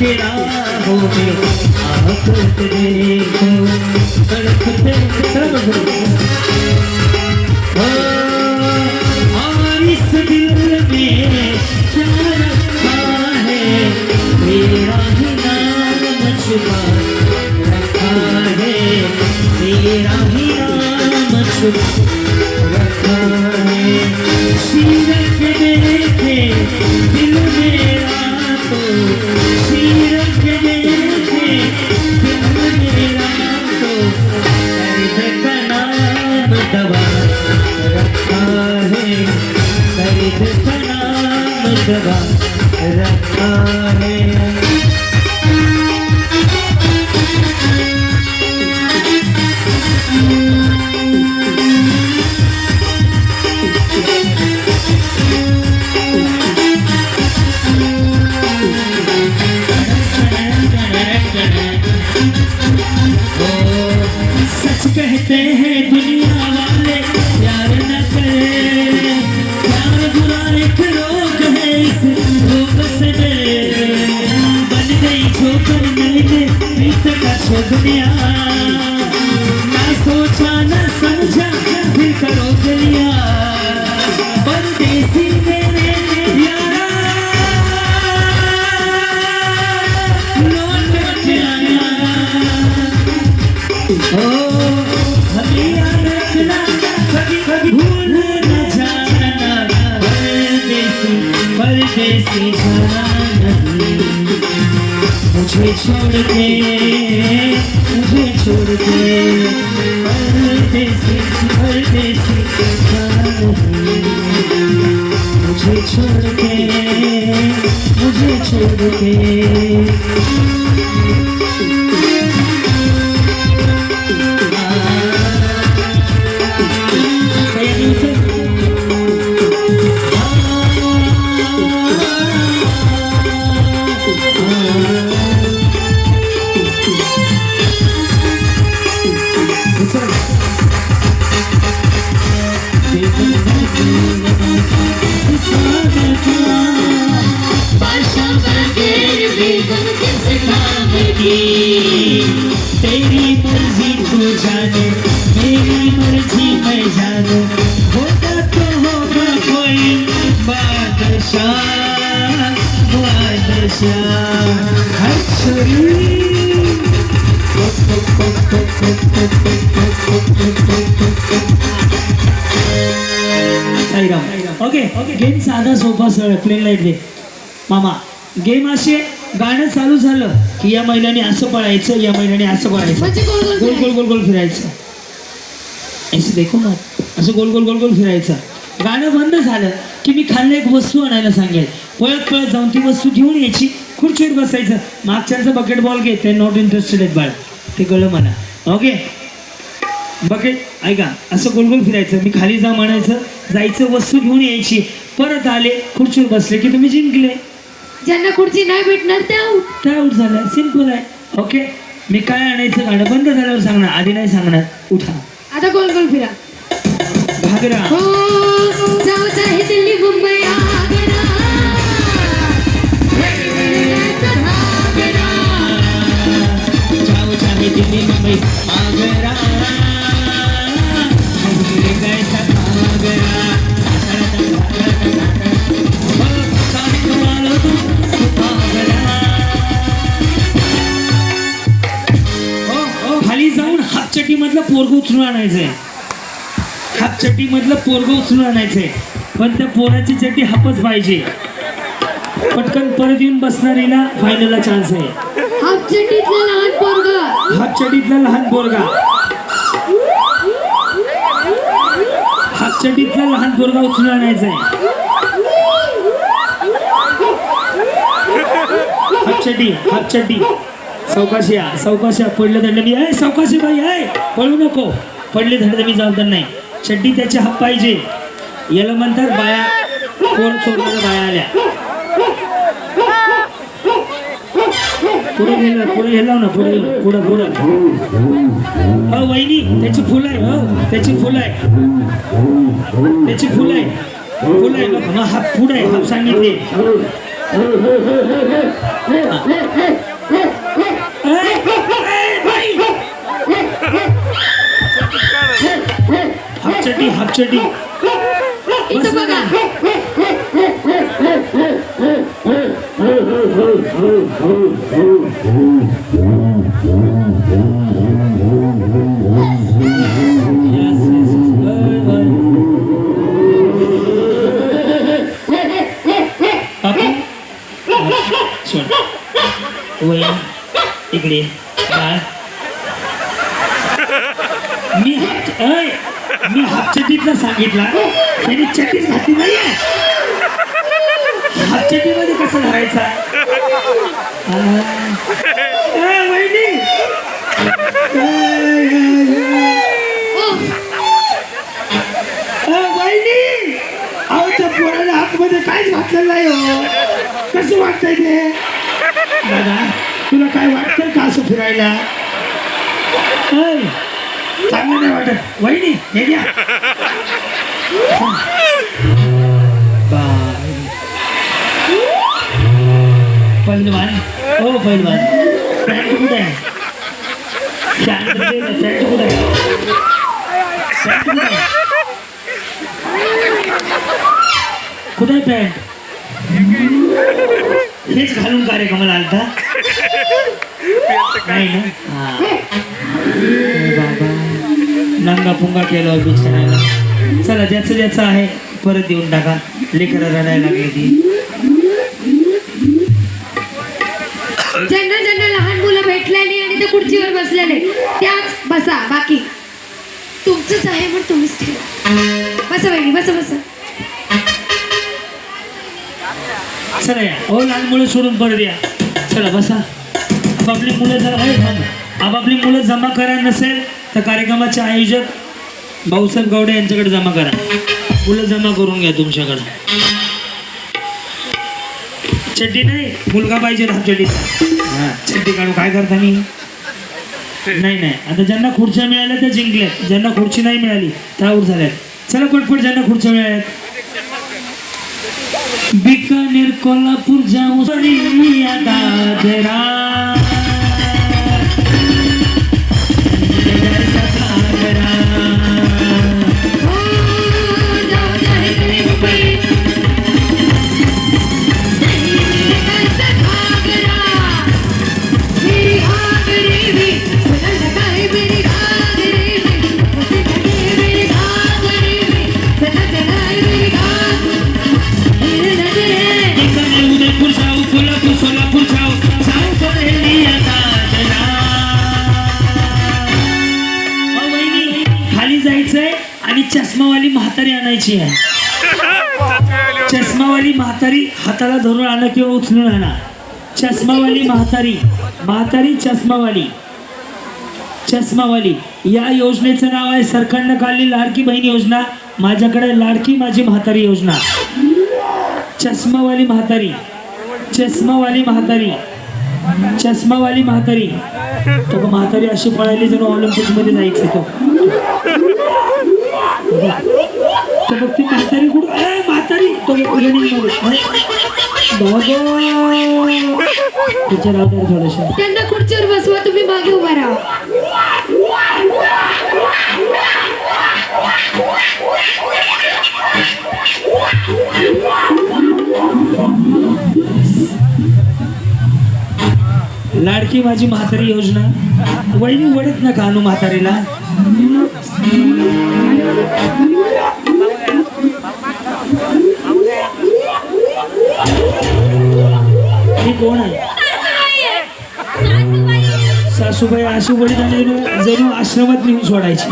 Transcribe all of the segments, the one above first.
के राहों में आकर देखो तड़पते और इस दिल में क्या रखा है तेरा ही नाम छुपा रखा है तेरा ही नाम छुपा रखा है सीरत देखे दिल मेरा तो सीरत देखे दिल मेरा तो दर्द का नाम दवा रखा है दर्द का नाम दवा रखा है कहते हैं दुनिया वाले प्यार न करे प्यार बुरा एक रोग है इस रोग से बन गई ठोकर मैंने प्रीत का छोड़निया ना सोचा न समझा फिर करो गलिया परदेसी मेरे यारा लौट के आना हमें याद रखना कभी कभी भूल न जाना परदेसी परदेसी जाना नहीं मुझे छोड़ के परदेसी परदेसी जाना नहीं मुझे छोड़ के तेरी मर्जी तू जाने मेरी मर्जी मैं जानूं होगा तो होगा कोई बादशाह हर ओके गेम साधा सोपा सरळ प्लेन लाईट दे मामा गेम असे गाणं चालू झालं की या महिन्याने असं पळायचं या महिन्याने असं पळायचं गोल गोल गोल गोल फिरायचं ऐसे देखो ना असं गोल गोल गोल गोल फिरायचं गाणं बंद झालं की मी खाल्लं एक वस्तू आणायला सांगेल पळत पळत जाऊन ती वस्तू घेऊन यायची खुर्चीवर बसायचं मागच्यांचं बकेट बॉल घे ते नॉट इंटरेस्टेड आहेत बाळ ते कळलं मला ओके बकेट ऐका असं गोल गोल फिरायचं मी खाली जा म्हणायचं जायचं वस्तू घेऊन यायची परत आले खुर्चीवर बसले की तुम्ही जिंकले ज्यांना खुर्ची नाही भेटणार त्या आउट झालं सिंपल आहे ओके मी काय आणायचं गाणं बंद झाल्यावर सांगणार आधी नाही सांगणार उठा आता गोल गोल फिरा घागरा हो जाऊ चाहे दिल्ली मुंबई आगरा जाऊ चाहे दिल्ली मुंबई आगरा खाली जाऊन हापचटी मधलं पोरग उचलून आणायचंय हापचटी मधलं पोरग उचलून आणायचंय पण त्या पोराची चटी हापच पाहिजे पटकन परत येऊन बसणारीला फायनलला चान्स आहे हापचटीतला लहान पोरगा हापचटीतला लहान पोरगा हापचटीतला लहान पोरगा उचलून आणायचंय हापचटी सावकाशी पडलं धडलं मी आहे सावकाशी बाई आहे पळू नको पडले धडलं मी जबाबदार नाही चड्डी त्याची हाप पाहिजे याला म्हणतात बाया कोण सोडणाऱ्या बाया आल्या पुढे गेलो ना पुढे हो वहिनी त्याची फुल आहे हो त्याची फुल आहे हाप पुढे आहे हाप सांगितले चड्डी इथं बघा. इकडे बाळ मी हाफ चड्डीतला सांगितला त्यांनी चड्डीच घातली नाहीये. हाफ चड्डी मध्ये कसं धरायचा वहिनी वहिनी अहो त्या पोराला आतमध्ये काहीच घातलेलं नाही हो. कसं वाटतंय ते दादा तुला काय वाटतं का असं फिरायला चांगलं नाही वाटत वहिनी हे घ्या. पहिलवान हो पहिलवान पॅन्ट कुठे आहे पॅन्ट कुठे आहे पॅन्ट कुठे आहे पॅन्ट हेच घालून कार्यक्रमाला आलता नाही ना हा बाबा नंगा पुंगा केलं बिचारायला. चला ज्याचं ज्याचं आहे परत देऊन टाका. लेकरं रडायला लागली ती. ज्यांना ज्यांना लहान मुलं भेटलेली आणि ते खुर्चीवर बसलेले त्याच बसा. बाकी तुमचंच आहे पण तुम्हीच ठेवा. बसा वहिनी बसा बसा. चला या हो लहान मुलं सोडून परत या. चला बसा. आपापली मुलं जर आपापली मुलं जमा करा नसेल तर कार्यक्रमाचे आयोजक भाऊसाहेब गावडे यांच्याकडे जमा करा. मुलं जमा करून घ्या तुमच्याकडे. चड्डी नाही मुलगा पाहिजे हाफ चड्डीचा. हां चड्डी काढू काय करता मी नाही नाही. आता ज्यांना खुर्च्या मिळाल्या त्या जिंकल्यात. ज्यांना खुर्ची नाही मिळाली त्या आऊट झाल्यात. चला पटपट ज्यांना खुर्च्या मिळाल्यात. बीकानेर कोल्हापूर जाऊ दादरा आणि चष्मावाली म्हातारी आणायची आहे. चष्मावाली म्हातारी हाताला धरून आणा किंवा उचलून आणा. चष्मावाली म्हातारी चष्मावाली या योजनेचं नाव आहे सरकारनं काढली लाडकी बहीण योजना. माझ्याकडे लाडकी माझी म्हातारी योजना. चष्मावाली म्हातारी तो म्हातारी अशी पळाली जणू ऑलिम्पिक मध्ये जायचं तो. तो बघ ती म्हातारी कुठं म्हातारी तो तिच्या राहत थोडस. त्यांना खुर्चीवर बसवा. तुम्ही मागे उभा राहा. लाडकी माझी म्हातारी योजना. वहिनी वडत नका आणू म्हातारीला. ही कोण आहे सासूबाई. अशी वडील जणू आश्रमात नेऊन सोडायची.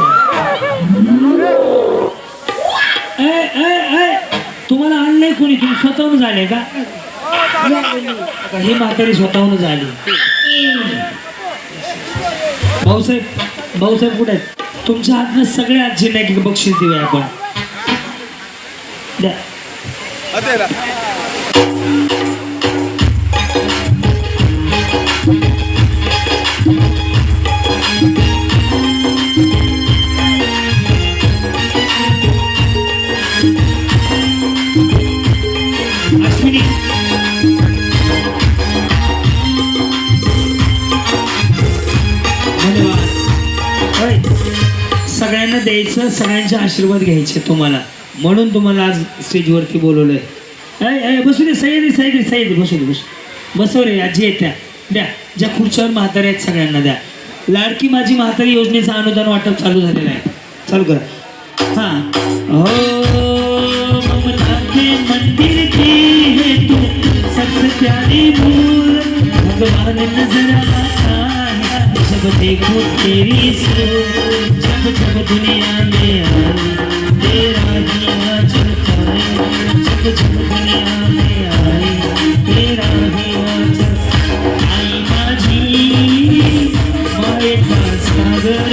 तुम्हाला आणलंय कोणी तुम्ही स्वतःहून झाले का हे म्हातारी स्वतःहून झाली. भाऊसाहेब कुठे आहेत. तुमच्या हातनं सगळ्या आजींना एक बक्षीस देऊया आपण. द्या अश्विनी. धन्यवाद. सगळ्यांना द्यायचं, सगळ्यांचे आशीर्वाद घ्यायचे तुम्हाला, म्हणून तुम्हाला आज स्टेजवरती बोलवलंय. बसू दे सह्याद्री बसू दे बसव रे. आजी आहेत त्या द्या, ज्या खुर्च्यावर म्हातारे आहेत सगळ्यांना द्या. लाडकी माझी म्हातारी योजनेचं अनुदान वाटप चालू झालेलं आहे. चालू करा. हां. हो ममता के मंदिर की है तू सबसे प्यारी फूल, भगवान नजर आता है जब देखो तेरी सूरत, जब दुनिया में आई तेरा ही आंचल खाए, जब दुनिया में आई तेरा ही आंचल. आई माझी मायेचा सागर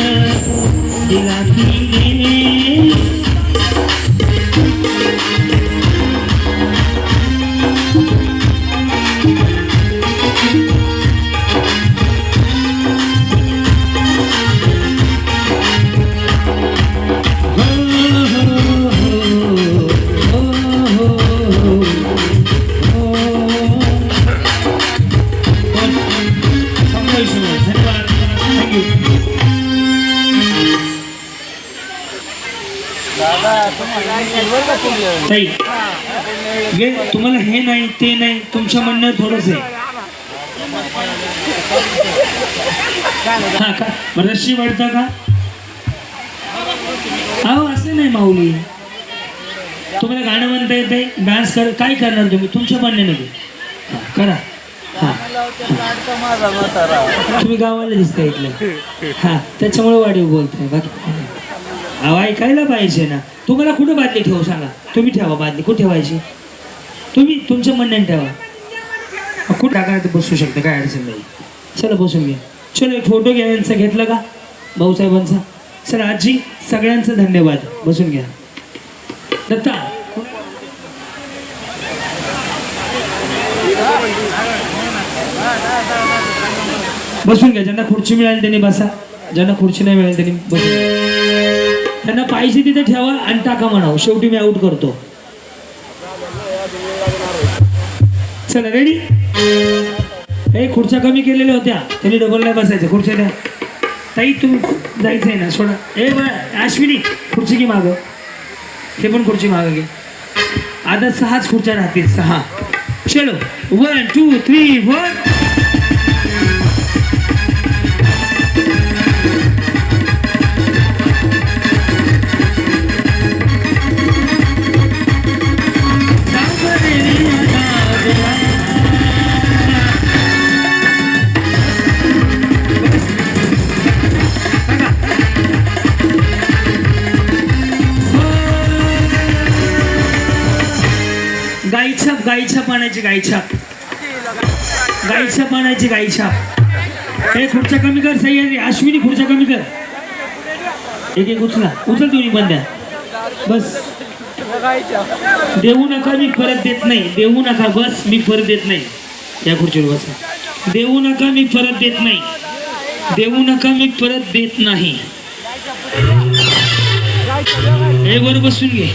दिला तिने, ताई तुम्हाला हे नाही ते नाही, तुमच्या म्हणणं थोडंच आहे. हा का बरं रशी वाढता का? अहो असं नाही माऊली, तुम्हाला गाणं म्हणता येते, डान्स कर, काय करणार तुम्ही तुमच्या म्हणण्यामध्ये करा. हा तुम्ही गावाला दिसता इथलं, हा त्याच्यामुळे वाढीव बोलताय, बाकी अहो ऐकायला पाहिजे ना. तुम्हाला कुठं बादली ठेवू सांगा, तुम्ही ठेवा बादली, कुठे ठेवायची तुम्ही तुमच्या म्हणण्याने ठेवा. कुठं टाका ते बसू शकता, काय अडचण नाही. चला बसून घ्या. चलो एक फोटो घ्या यांचा, घेतला का भाऊसाहेबांचा? चला आजी सगळ्यांचं धन्यवाद. बसून घ्या. दत्ता बसून घ्या. ज्यांना खुर्ची मिळाली त्यांनी बसा, ज्यांना खुर्ची नाही मिळाली त्यांनी बसून. त्यांना पाहिजे तिथे ठेवा आणि टाका म्हणावं, शेवटी मी आऊट करतो. चला रेडी. हे खुर्च्या कमी केलेल्या होत्या, त्यांनी डबल नाही बसायचं. खुर्च्या द्या ताई, तुम्ही जायचं आहे ना, सोडा. ए बरं अश्विनी खुर्ची की मागं, ते पण खुर्ची मागं घे. आता 6च खुर्च्या राहतील, 6. चलो 1 2 3 4. गाईछाप आणायची, गाईछाप आणायची, गाईछाप. हे खुर्च्या कमी कर सह्याद्री. अश्विनी खुर्च्या कमी कर, एक उचल तुम्ही पण द्या. बस देऊ नका, मी परत देत नाही. देऊ नका, बस मी परत देत नाही. या खुर्चीवर बसा. देऊ नका, मी परत देत नाही. देऊ नका, मी परत देत नाही. हे वर बसून घे.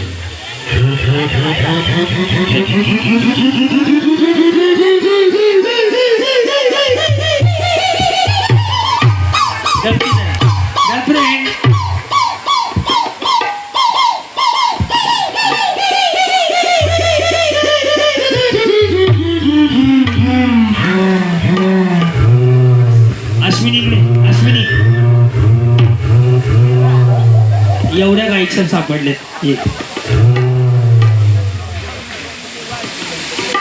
अश्विनी एवढ्या गाईच्या सापडलेत.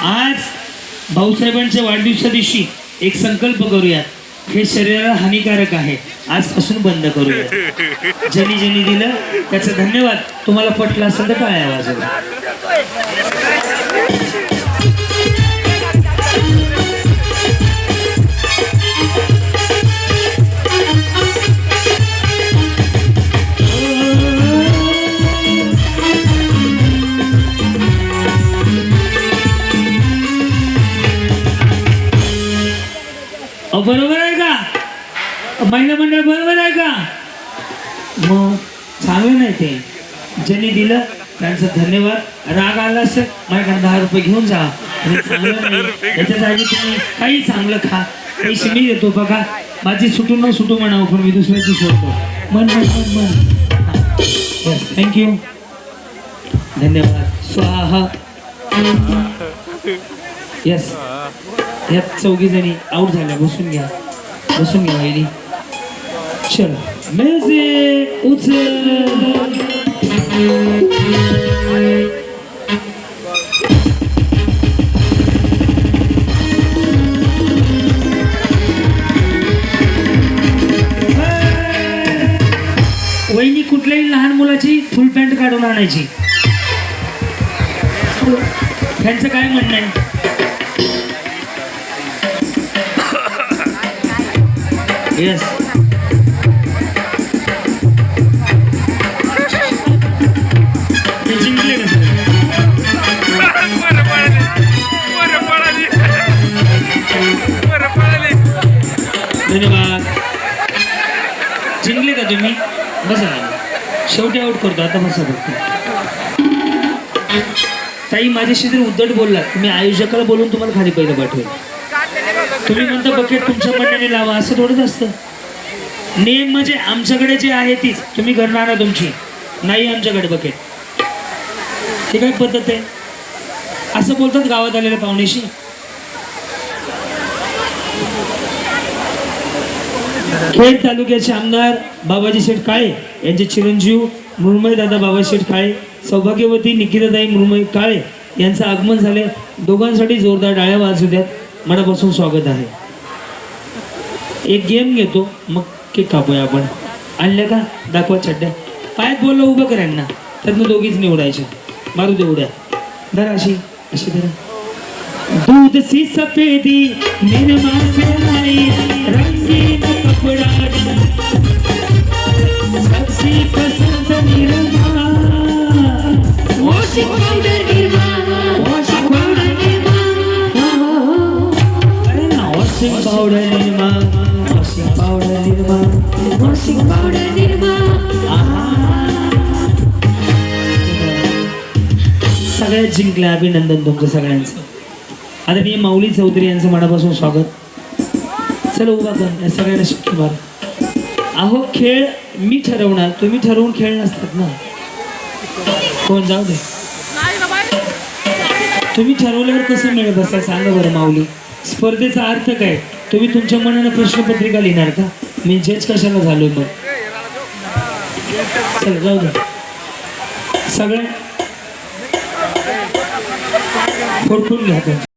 आज भाऊसाहेबांच्या वाढदिवसा दिवशी एक संकल्प करूया, हे शरीराला हानिकारक आहे, आजपासून बंद करूया. ज्यांनी ज्यांनी दिलं त्याचं धन्यवाद. तुम्हाला पटलं असेल तर टाळ्या वाजवा. बरोबर आहे का महिला मंडळ? बरोबर आहे का? मग चांगलं नाही ते. ज्यांनी दिलं त्यांचं धन्यवाद. राग आला असेल माझ्याकडे 10 रुपये घेऊन जा. आणि चांगलं नाही याच्या जागी तुम्ही काही चांगलं खा. पैसे मी देतो बघा. माझी सुटू न सुटू म्हणावं, पण मी दुसऱ्याची सोडतो. मन मन मन मन. थँक्यू, धन्यवाद. स्वाहा. येस, यात 4 जणी आउट झाल्या. बसून घ्या, बसून घ्या वहिनी. चल म्युझिक उचल. वहिनी कुठल्याही लहान मुलाची फुल पॅन्ट काढून आणायची. त्यांचं काय म्हणणं आहे? येस, ते जिंकले का सर? धन्यवाद. जिंकले का तुम्ही? बसा ना, शेवटी आउट करतो आता. बसा फक्त. ताई माझ्याशी जर उद्धट बोलला मी आयोजकाला बोलून तुम्हाला खाली पहिलं पाठवेल. तुम्ही म्हणता बकेट तुमच्या म्हणण्याने लावा, असं थोडंच असतं. नेम म्हणजे आमच्याकडे जे आहे तीच तुम्ही करणार ना तुमची, नाही आमच्याकडे बकेट. हे काय पद्धत आहे? असं बोलतात गावात आलेल्या पाहुण्याशी. खेड तालुक्याचे आमदार बाबाजी शेठ काळे यांचे चिरंजीव मृण्मय दादा बाबा शेठ काळे, सौभाग्यवती निकिताताई मृण्मय काळे यांचं आगमन झाले. दोघांसाठी जोरदार टाळ्या वाजू द्यात. मनापासून स्वागत आहे. एक गेम घेतो मग केक कापूया आपण. आणल्या का? दाखवा चड्ड्या. पायात बोललं उभं करा ना, त्यातनं दोघीच निवडायचे. मारू दे उड्या. धरा अशी, अशी धरा. दूध सी सफेदी निर्मा से आई, रंगीन कपड़ा सबसे पसंद Nirma. Washing powder Nirma, washing powder Nirma. अरे ना, washing powder Nirma, washing powder Nirma, washing powder Nirma. सगळ्यात जिंकल्या. अभिनंदन तुमचं सगळ्यांचं. आदरणीय माऊली चौधरी यांचं मनापासून स्वागत. चला उभा कर, या सगळ्यांना शिक्के मार. अहो खेळ मी ठरवणार, तुम्ही ठरवून खेळ नसतात ना. कोण जाऊ दे, तुम्ही ठरवल्यावर कसं मिळत बसा सांगा बरं माऊली. स्पर्धेचा अर्थ काय? तुम्ही तुमच्या मनानं प्रश्नपत्रिका लिहिणार का? मी जज कशाला झालोय मग? चला जाऊ दे. सगळ्या फोडून घ्या.